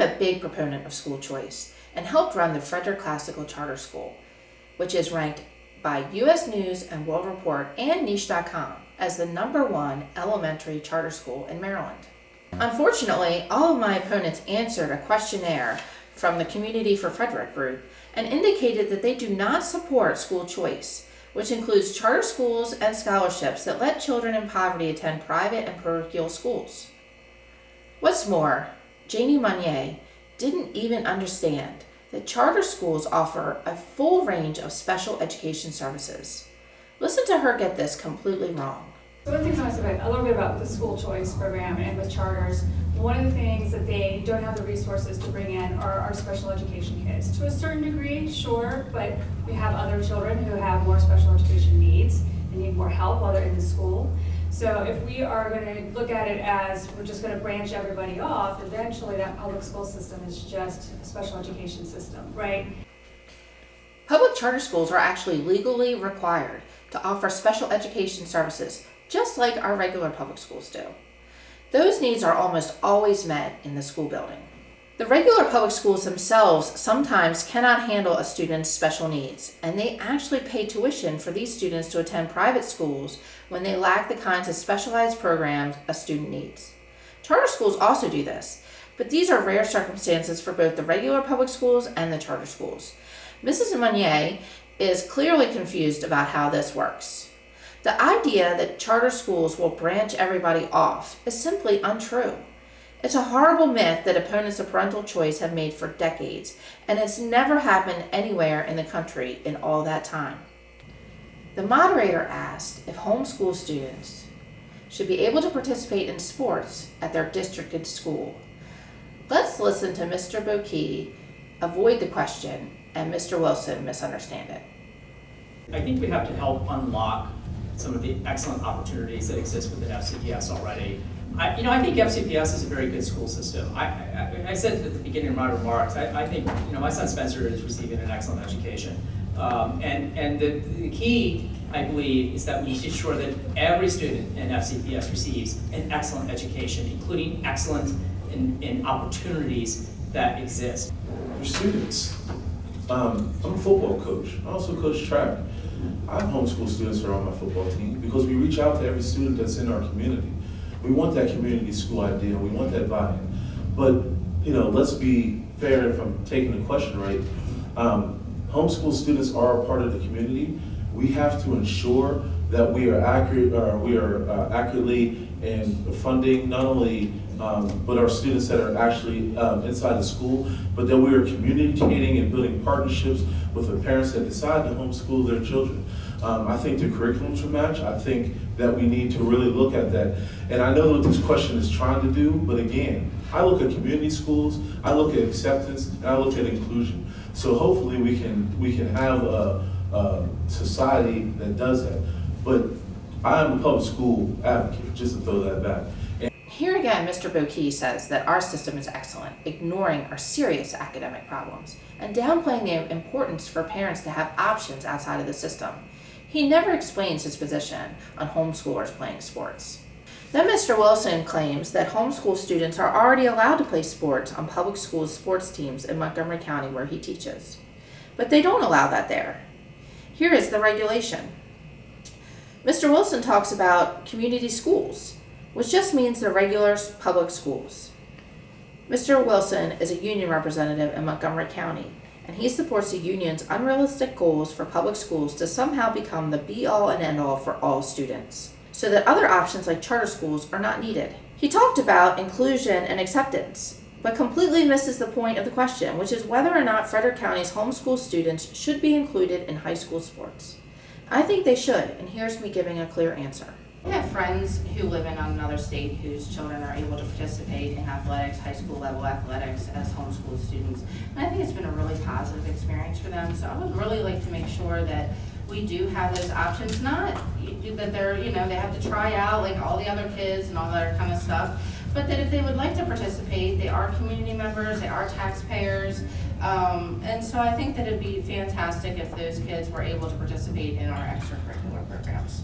a big proponent of school choice and helped run the Frederick Classical Charter School, which is ranked by U.S. News and World Report and Niche.com as the #1 elementary charter school in Maryland. Unfortunately, all of my opponents answered a questionnaire from the Community for Frederick group and indicated that they do not support school choice, which includes charter schools and scholarships that let children in poverty attend private and parochial schools. What's more, Janie Munier didn't even understand that charter schools offer a full range of special education services. Listen to her get this completely wrong. So one of the things I want to say a little bit about the school choice program and with charters, one of the things that they don't have the resources to bring in are our special education kids. To a certain degree, sure, but we have other children who have more special education needs and need more help while they're in the school. So if we are going to look at it as we're just going to branch everybody off, eventually that public school system is just a special education system, right? Public charter schools are actually legally required to offer special education services, just like our regular public schools do. Those needs are almost always met in the school building. The regular public schools themselves sometimes cannot handle a student's special needs, and they actually pay tuition for these students to attend private schools when they lack the kinds of specialized programs a student needs. Charter schools also do this, but these are rare circumstances for both the regular public schools and the charter schools. Mrs. Munier is clearly confused about how this works. The idea that charter schools will branch everybody off is simply untrue. It's a horrible myth that opponents of parental choice have made for decades, and it's never happened anywhere in the country in all that time. The moderator asked if homeschool students should be able to participate in sports at their districted school. Let's listen to Mr. Bokey avoid the question and Mr. Wilson misunderstand it. I think we have to help unlock some of the excellent opportunities that exist within FCPS already. I think FCPS is a very good school system. I said at the beginning of my remarks, I think my son Spencer is receiving an excellent education. And the key, I believe, is that we need to ensure that every student in FCPS receives an excellent education, including excellent in opportunities that exist. For students, I'm a football coach. I also coach track. I have homeschool students that are on my football team because we reach out to every student that's in our community. We want that community school idea, we want that buy-in. But, let's be fair if I'm taking the question right. Homeschool students are a part of the community. We have to ensure that we are accurately in funding not only but our students that are actually inside the school, but that we are communicating and building partnerships with the parents that decide to homeschool their children. I think the curriculum should match. I think that we need to really look at that. And I know what this question is trying to do, but again, I look at community schools, I look at acceptance, and I look at inclusion. So hopefully we can have a society that does that. But I am a public school advocate, just to throw that back. Here again, Mr. Bokey says that our system is excellent, ignoring our serious academic problems and downplaying the importance for parents to have options outside of the system. He never explains his position on homeschoolers playing sports. Then Mr. Wilson claims that homeschool students are already allowed to play sports on public school sports teams in Montgomery County where he teaches. But they don't allow that there. Here is the regulation. Mr. Wilson talks about community schools, which just means the regular public schools. Mr. Wilson is a union representative in Montgomery County, and he supports the union's unrealistic goals for public schools to somehow become the be-all and end-all for all students, so that other options like charter schools are not needed. He talked about inclusion and acceptance, but completely misses the point of the question, which is whether or not Frederick County's homeschool students should be included in high school sports. I think they should, and here's me giving a clear answer. I have friends who live in another state whose children are able to participate in athletics, high school level athletics as homeschool students. And I think it's been a really positive experience for them. So I would really like to make sure that we do have those options, not that they're, they have to try out like all the other kids and all that kind of stuff, but that if they would like to participate, they are community members, they are taxpayers. And so I think that it'd be fantastic if those kids were able to participate in our extracurricular programs.